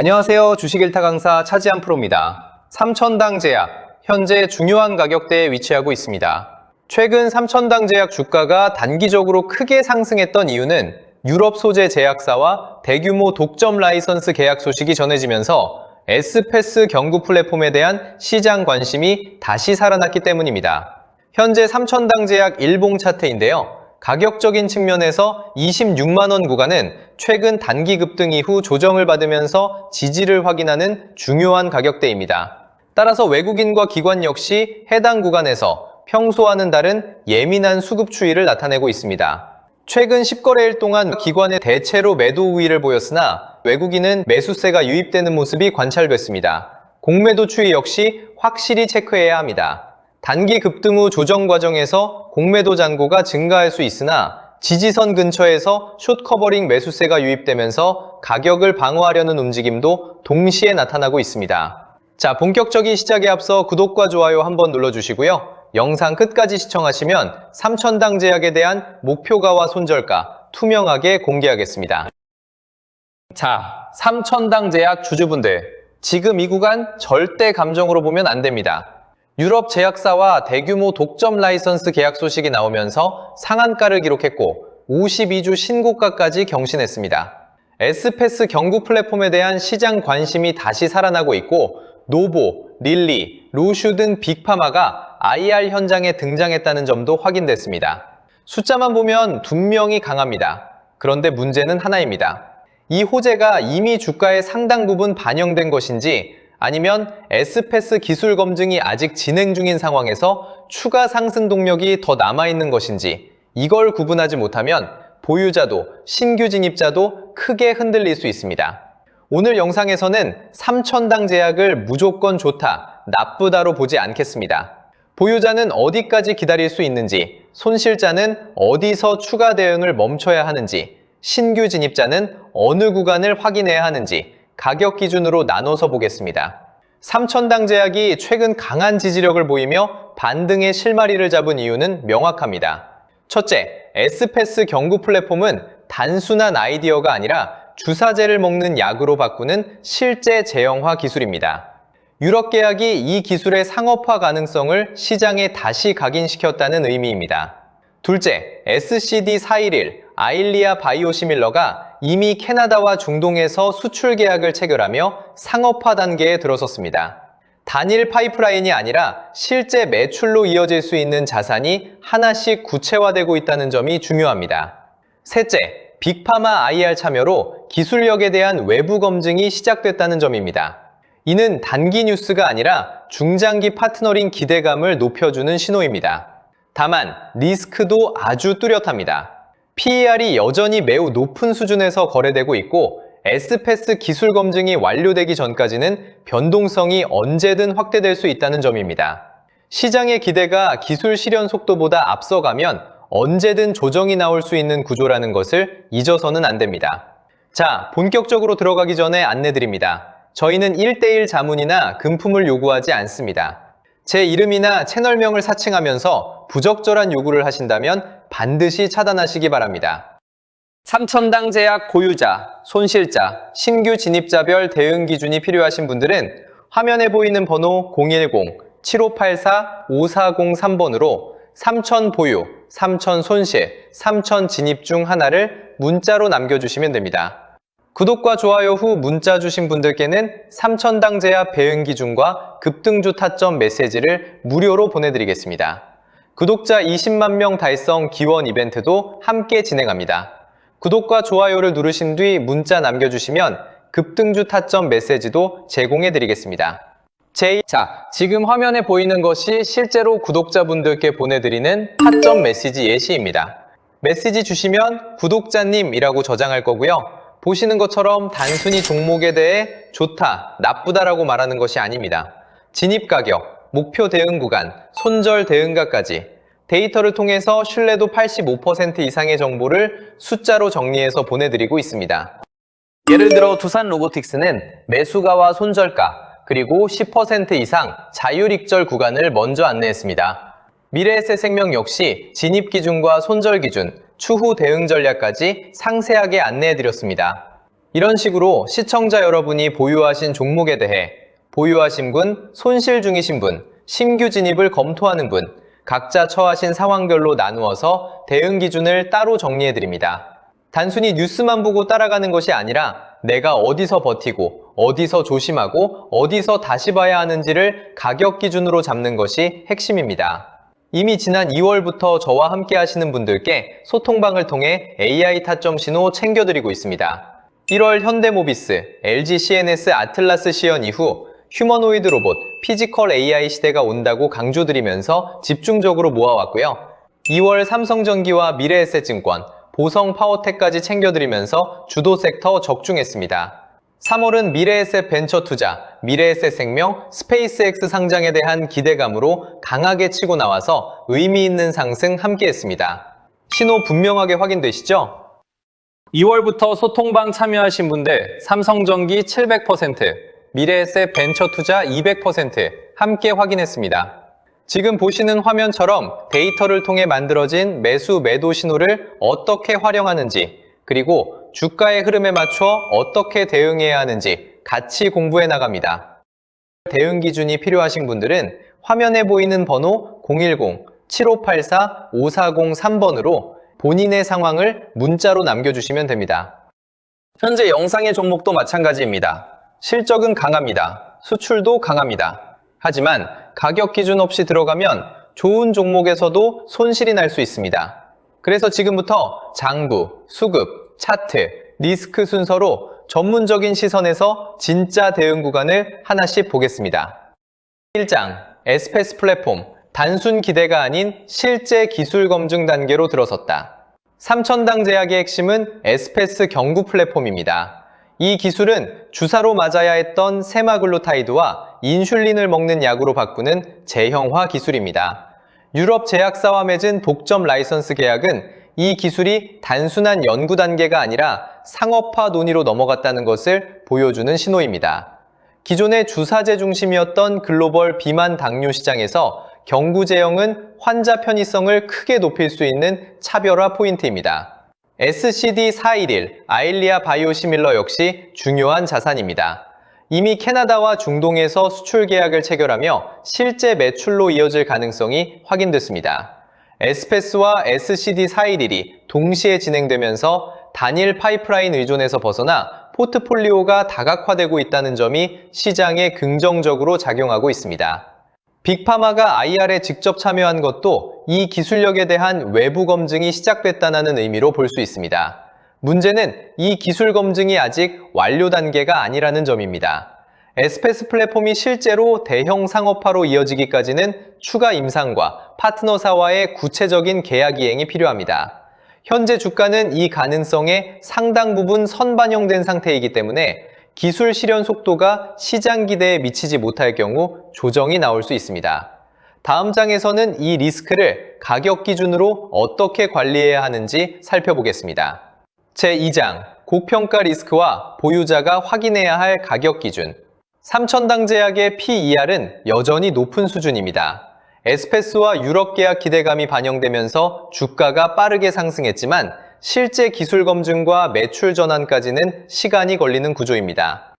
안녕하세요. 주식일타 강사 차지한 프로입니다. 삼천당 제약, 현재 중요한 가격대에 위치하고 있습니다. 최근 삼천당 제약 주가가 단기적으로 크게 상승했던 이유는 유럽 소재 제약사와 대규모 독점 라이선스 계약 소식이 전해지면서 S패스 경구 플랫폼에 대한 시장 관심이 다시 살아났기 때문입니다. 현재 삼천당 제약 일봉 차트인데요. 가격적인 측면에서 26만원 구간은 최근 단기 급등 이후 조정을 받으면서 지지를 확인하는 중요한 가격대입니다. 따라서 외국인과 기관 역시 해당 구간에서 평소와는 다른 예민한 수급 추이를 나타내고 있습니다. 최근 10거래일 동안 기관의 대체로 매도 우위를 보였으나 외국인은 매수세가 유입되는 모습이 관찰됐습니다. 공매도 추이 역시 확실히 체크해야 합니다. 단기 급등 후 조정 과정에서 공매도 잔고가 증가할 수 있으나 지지선 근처에서 숏 커버링 매수세가 유입되면서 가격을 방어하려는 움직임도 동시에 나타나고 있습니다. 자, 본격적인 시작에 앞서 구독과 좋아요 한번 눌러주시고요. 영상 끝까지 시청하시면 삼천당 제약에 대한 목표가와 손절가 투명하게 공개하겠습니다. 자, 삼천당 제약 주주분들, 지금 이 구간 절대 감정으로 보면 안 됩니다. 유럽 제약사와 대규모 독점 라이선스 계약 소식이 나오면서 상한가를 기록했고 52주 신고가까지 경신했습니다. S패스 경구 플랫폼에 대한 시장 관심이 다시 살아나고 있고 노보, 릴리, 로슈 등 빅파마가 IR 현장에 등장했다는 점도 확인됐습니다. 숫자만 보면 분명히 강합니다. 그런데 문제는 하나입니다. 이 호재가 이미 주가의 상당 부분 반영된 것인지 아니면 S패스 기술 검증이 아직 진행 중인 상황에서 추가 상승 동력이 더 남아있는 것인지 이걸 구분하지 못하면 보유자도 신규 진입자도 크게 흔들릴 수 있습니다. 오늘 영상에서는 삼천당 제약을 무조건 좋다, 나쁘다로 보지 않겠습니다. 보유자는 어디까지 기다릴 수 있는지, 손실자는 어디서 추가 대응을 멈춰야 하는지, 신규 진입자는 어느 구간을 확인해야 하는지 가격 기준으로 나눠서 보겠습니다. 삼천당 제약이 최근 강한 지지력을 보이며 반등의 실마리를 잡은 이유는 명확합니다. 첫째, S패스 경구 플랫폼은 단순한 아이디어가 아니라 주사제를 먹는 약으로 바꾸는 실제 제형화 기술입니다. 유럽 계약이 이 기술의 상업화 가능성을 시장에 다시 각인시켰다는 의미입니다. 둘째, SCD411, 아일리아 바이오시밀러가 이미 캐나다와 중동에서 수출 계약을 체결하며 상업화 단계에 들어섰습니다. 단일 파이프라인이 아니라 실제 매출로 이어질 수 있는 자산이 하나씩 구체화되고 있다는 점이 중요합니다. 셋째, 빅파마 IR 참여로 기술력에 대한 외부 검증이 시작됐다는 점입니다. 이는 단기 뉴스가 아니라 중장기 파트너링 기대감을 높여주는 신호입니다. 다만 리스크도 아주 뚜렷합니다. PER이 여전히 매우 높은 수준에서 거래되고 있고 S패스 기술 검증이 완료되기 전까지는 변동성이 언제든 확대될 수 있다는 점입니다. 시장의 기대가 기술 실현 속도보다 앞서가면 언제든 조정이 나올 수 있는 구조라는 것을 잊어서는 안 됩니다. 자, 본격적으로 들어가기 전에 안내드립니다. 저희는 1:1 자문이나 금품을 요구하지 않습니다. 제 이름이나 채널명을 사칭하면서 부적절한 요구를 하신다면 반드시 차단하시기 바랍니다. 삼천당 제약 고유자, 손실자, 신규 진입자별 대응 기준이 필요하신 분들은 화면에 보이는 번호 010-7584-5403번으로 삼천 보유, 삼천 손실, 삼천 진입 중 하나를 문자로 남겨주시면 됩니다. 구독과 좋아요 후 문자 주신 분들께는 삼천당 제약 배응 기준과 급등주 타점 메시지를 무료로 보내드리겠습니다. 구독자 20만 명 달성 기원 이벤트도 함께 진행합니다. 구독과 좋아요를 누르신 뒤 문자 남겨주시면 급등주 타점 메시지도 제공해드리겠습니다. 자, 지금 화면에 보이는 것이 실제로 구독자분들께 보내드리는 타점 메시지 예시입니다. 메시지 주시면 구독자님이라고 저장할 거고요. 보시는 것처럼 단순히 종목에 대해 좋다, 나쁘다라고 말하는 것이 아닙니다. 진입 가격, 목표 대응 구간, 손절 대응가까지 데이터를 통해서 신뢰도 85% 이상의 정보를 숫자로 정리해서 보내드리고 있습니다. 예를 들어 두산 로보틱스는 매수가와 손절가, 그리고 10% 이상 자율익절 구간을 먼저 안내했습니다. 미래에셋생명 역시 진입기준과 손절기준, 추후 대응 전략까지 상세하게 안내해드렸습니다. 이런 식으로 시청자 여러분이 보유하신 종목에 대해 보유하신 분, 손실 중이신 분, 신규 진입을 검토하는 분, 각자 처하신 상황별로 나누어서 대응 기준을 따로 정리해드립니다. 단순히 뉴스만 보고 따라가는 것이 아니라 내가 어디서 버티고 어디서 조심하고 어디서 다시 봐야 하는지를 가격 기준으로 잡는 것이 핵심입니다. 이미 지난 2월부터 저와 함께 하시는 분들께 소통방을 통해 AI 타점 신호 챙겨드리고 있습니다. 1월 현대모비스, LG CNS 아틀라스 시연 이후 휴머노이드 로봇, 피지컬 AI 시대가 온다고 강조드리면서 집중적으로 모아왔고요. 2월 삼성전기와 미래에셋증권, 보성 파워텍까지 챙겨드리면서 주도 섹터 적중했습니다. 3월은 미래에셋 벤처 투자, 미래에셋 생명, 스페이스X 상장에 대한 기대감으로 강하게 치고 나와서 의미 있는 상승 함께했습니다. 신호 분명하게 확인되시죠? 2월부터 소통방 참여하신 분들 삼성전기 700%, 미래에셋 벤처 투자 200% 함께 확인했습니다. 지금 보시는 화면처럼 데이터를 통해 만들어진 매수 매도 신호를 어떻게 활용하는지, 그리고 주가의 흐름에 맞춰 어떻게 대응해야 하는지 같이 공부해 나갑니다. 대응 기준이 필요하신 분들은 화면에 보이는 번호 010-7584-5403번으로 본인의 상황을 문자로 남겨주시면 됩니다. 현재 영상의 종목도 마찬가지입니다. 실적은 강합니다. 수출도 강합니다. 하지만 가격 기준 없이 들어가면 좋은 종목에서도 손실이 날 수 있습니다. 그래서 지금부터 장부, 수급, 차트, 리스크 순서로 전문적인 시선에서 진짜 대응 구간을 하나씩 보겠습니다. 1장, 에스페스 플랫폼, 단순 기대가 아닌 실제 기술 검증 단계로 들어섰다. 삼천당 제약의 핵심은 에스페스 경구 플랫폼입니다. 이 기술은 주사로 맞아야 했던 세마글루타이드와 인슐린을 먹는 약으로 바꾸는 재형화 기술입니다. 유럽 제약사와 맺은 독점 라이선스 계약은 이 기술이 단순한 연구 단계가 아니라 상업화 논의로 넘어갔다는 것을 보여주는 신호입니다. 기존의 주사제 중심이었던 글로벌 비만 당뇨 시장에서 경구 제형은 환자 편의성을 크게 높일 수 있는 차별화 포인트입니다. SCD411 아일리아 바이오시밀러 역시 중요한 자산입니다. 이미 캐나다와 중동에서 수출 계약을 체결하며 실제 매출로 이어질 가능성이 확인됐습니다. 에스페스와 SCD411이 동시에 진행되면서 단일 파이프라인 의존에서 벗어나 포트폴리오가 다각화되고 있다는 점이 시장에 긍정적으로 작용하고 있습니다. 빅파마가 IR에 직접 참여한 것도 이 기술력에 대한 외부 검증이 시작됐다는 의미로 볼 수 있습니다. 문제는 이 기술 검증이 아직 완료 단계가 아니라는 점입니다. 에스페스 플랫폼이 실제로 대형 상업화로 이어지기까지는 추가 임상과 파트너사와의 구체적인 계약 이행이 필요합니다. 현재 주가는 이 가능성에 상당 부분 선반영된 상태이기 때문에 기술 실현 속도가 시장 기대에 미치지 못할 경우 조정이 나올 수 있습니다. 다음 장에서는 이 리스크를 가격 기준으로 어떻게 관리해야 하는지 살펴보겠습니다. 제2장, 고평가 리스크와 보유자가 확인해야 할 가격 기준. 삼천당 제약의 PER은 여전히 높은 수준입니다. 에스페스와 유럽 계약 기대감이 반영되면서 주가가 빠르게 상승했지만 실제 기술 검증과 매출 전환까지는 시간이 걸리는 구조입니다.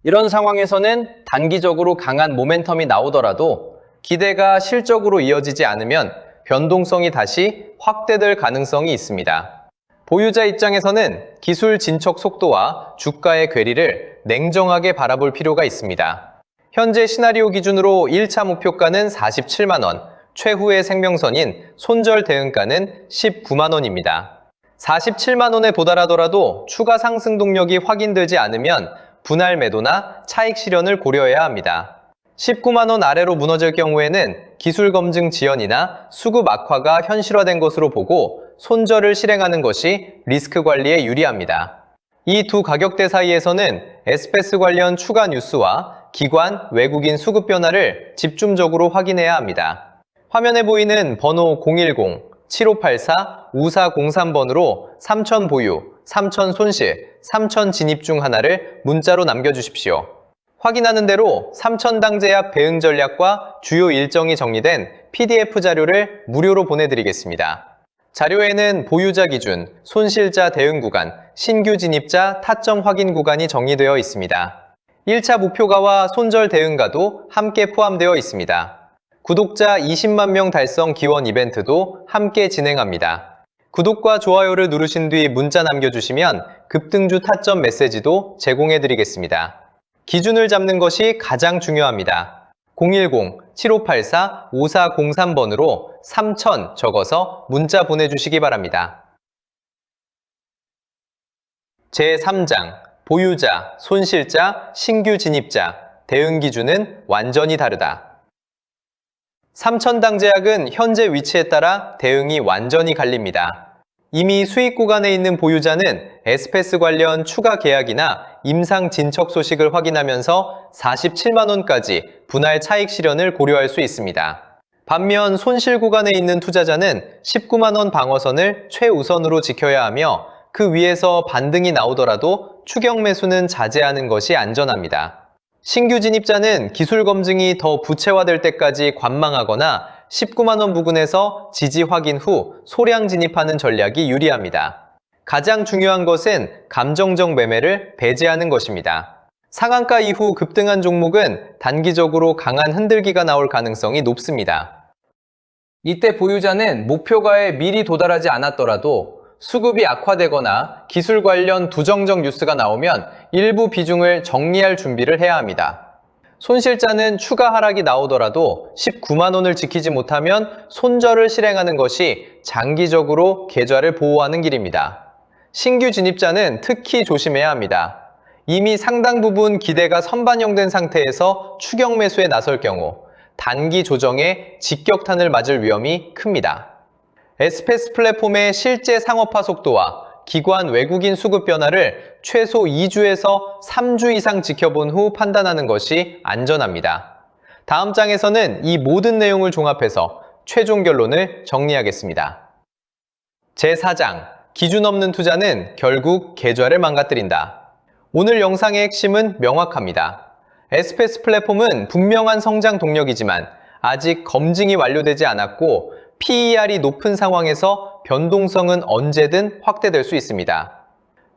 이런 상황에서는 단기적으로 강한 모멘텀이 나오더라도 기대가 실적으로 이어지지 않으면 변동성이 다시 확대될 가능성이 있습니다. 보유자 입장에서는 기술 진척 속도와 주가의 괴리를 냉정하게 바라볼 필요가 있습니다. 현재 시나리오 기준으로 1차 목표가는 47만원, 최후의 생명선인 손절 대응가는 19만원입니다. 47만원에 도달하더라도 추가 상승 동력이 확인되지 않으면 분할 매도나 차익 실현을 고려해야 합니다. 19만원 아래로 무너질 경우에는 기술 검증 지연이나 수급 악화가 현실화된 것으로 보고 손절을 실행하는 것이 리스크 관리에 유리합니다. 이 두 가격대 사이에서는 에스페스 관련 추가 뉴스와 기관, 외국인 수급 변화를 집중적으로 확인해야 합니다. 화면에 보이는 번호 010-7584-5403번으로 3천 보유, 3천 손실, 3천 진입 중 하나를 문자로 남겨주십시오. 확인하는 대로 삼천당 제약 대응 전략과 주요 일정이 정리된 PDF 자료를 무료로 보내드리겠습니다. 자료에는 보유자 기준, 손실자 대응 구간, 신규 진입자 타점 확인 구간이 정리되어 있습니다. 1차 목표가와 손절 대응가도 함께 포함되어 있습니다. 구독자 20만 명 달성 기원 이벤트도 함께 진행합니다. 구독과 좋아요를 누르신 뒤 문자 남겨주시면 급등주 타점 메시지도 제공해드리겠습니다. 기준을 잡는 것이 가장 중요합니다. 010-7584-5403번으로 3000 적어서 문자 보내주시기 바랍니다. 제3장 보유자, 손실자, 신규 진입자, 대응 기준은 완전히 다르다. 삼천당 제약은 현재 위치에 따라 대응이 완전히 갈립니다. 이미 수익 구간에 있는 보유자는 에스페스 관련 추가 계약이나 임상 진척 소식을 확인하면서 47만 원까지 분할 차익 실현을 고려할 수 있습니다. 반면 손실 구간에 있는 투자자는 19만 원 방어선을 최우선으로 지켜야 하며 그 위에서 반등이 나오더라도 추격 매수는 자제하는 것이 안전합니다. 신규 진입자는 기술 검증이 더 구체화될 때까지 관망하거나 19만 원 부근에서 지지 확인 후 소량 진입하는 전략이 유리합니다. 가장 중요한 것은 감정적 매매를 배제하는 것입니다. 상한가 이후 급등한 종목은 단기적으로 강한 흔들기가 나올 가능성이 높습니다. 이때 보유자는 목표가에 미리 도달하지 않았더라도 수급이 악화되거나 기술 관련 부정적 뉴스가 나오면 일부 비중을 정리할 준비를 해야 합니다. 손실자는 추가 하락이 나오더라도 19만 원을 지키지 못하면 손절을 실행하는 것이 장기적으로 계좌를 보호하는 길입니다. 신규 진입자는 특히 조심해야 합니다. 이미 상당 부분 기대가 선반영된 상태에서 추격 매수에 나설 경우 단기 조정에 직격탄을 맞을 위험이 큽니다. 에스페스 플랫폼의 실제 상업화 속도와 기관 외국인 수급 변화를 최소 2주에서 3주 이상 지켜본 후 판단하는 것이 안전합니다. 다음 장에서는 이 모든 내용을 종합해서 최종 결론을 정리하겠습니다. 제4장, 기준 없는 투자는 결국 계좌를 망가뜨린다. 오늘 영상의 핵심은 명확합니다. 에스페스 플랫폼은 분명한 성장 동력이지만 아직 검증이 완료되지 않았고 PER이 높은 상황에서 변동성은 언제든 확대될 수 있습니다.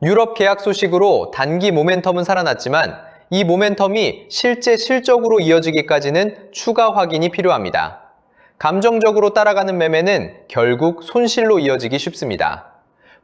유럽 계약 소식으로 단기 모멘텀은 살아났지만 이 모멘텀이 실제 실적으로 이어지기까지는 추가 확인이 필요합니다. 감정적으로 따라가는 매매는 결국 손실로 이어지기 쉽습니다.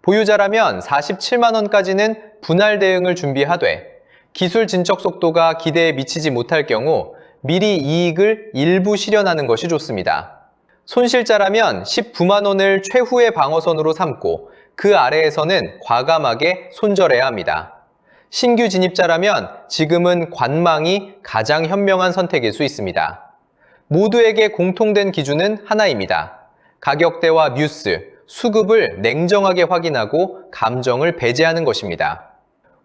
보유자라면 47만 원까지는 분할 대응을 준비하되 기술 진척 속도가 기대에 미치지 못할 경우 미리 이익을 일부 실현하는 것이 좋습니다. 손실자라면 19만 원을 최후의 방어선으로 삼고 그 아래에서는 과감하게 손절해야 합니다. 신규 진입자라면 지금은 관망이 가장 현명한 선택일 수 있습니다. 모두에게 공통된 기준은 하나입니다. 가격대와 뉴스, 수급을 냉정하게 확인하고 감정을 배제하는 것입니다.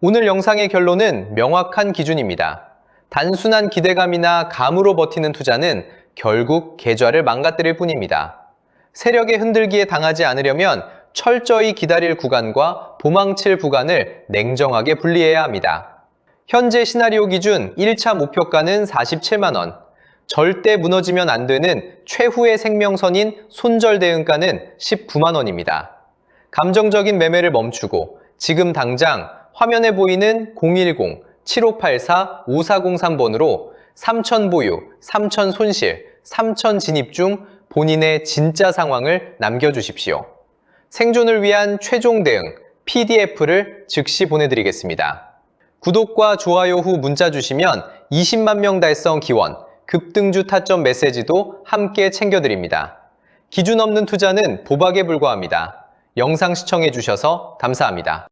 오늘 영상의 결론은 명확한 기준입니다. 단순한 기대감이나 감으로 버티는 투자는 결국 계좌를 망가뜨릴 뿐입니다. 세력의 흔들기에 당하지 않으려면 철저히 기다릴 구간과 도망칠 구간을 냉정하게 분리해야 합니다. 현재 시나리오 기준 1차 목표가는 47만 원, 절대 무너지면 안 되는 최후의 생명선인 손절 대응가는 19만 원입니다. 감정적인 매매를 멈추고 지금 당장 화면에 보이는 010-7584-5403번으로 3천 보유, 3천 손실, 3천 진입 중 본인의 진짜 상황을 남겨주십시오. 생존을 위한 최종 대응 PDF를 즉시 보내드리겠습니다. 구독과 좋아요 후 문자 주시면 20만 명 달성 기원, 급등주 타점 메시지도 함께 챙겨드립니다. 기준 없는 투자는 도박에 불과합니다. 영상 시청해주셔서 감사합니다.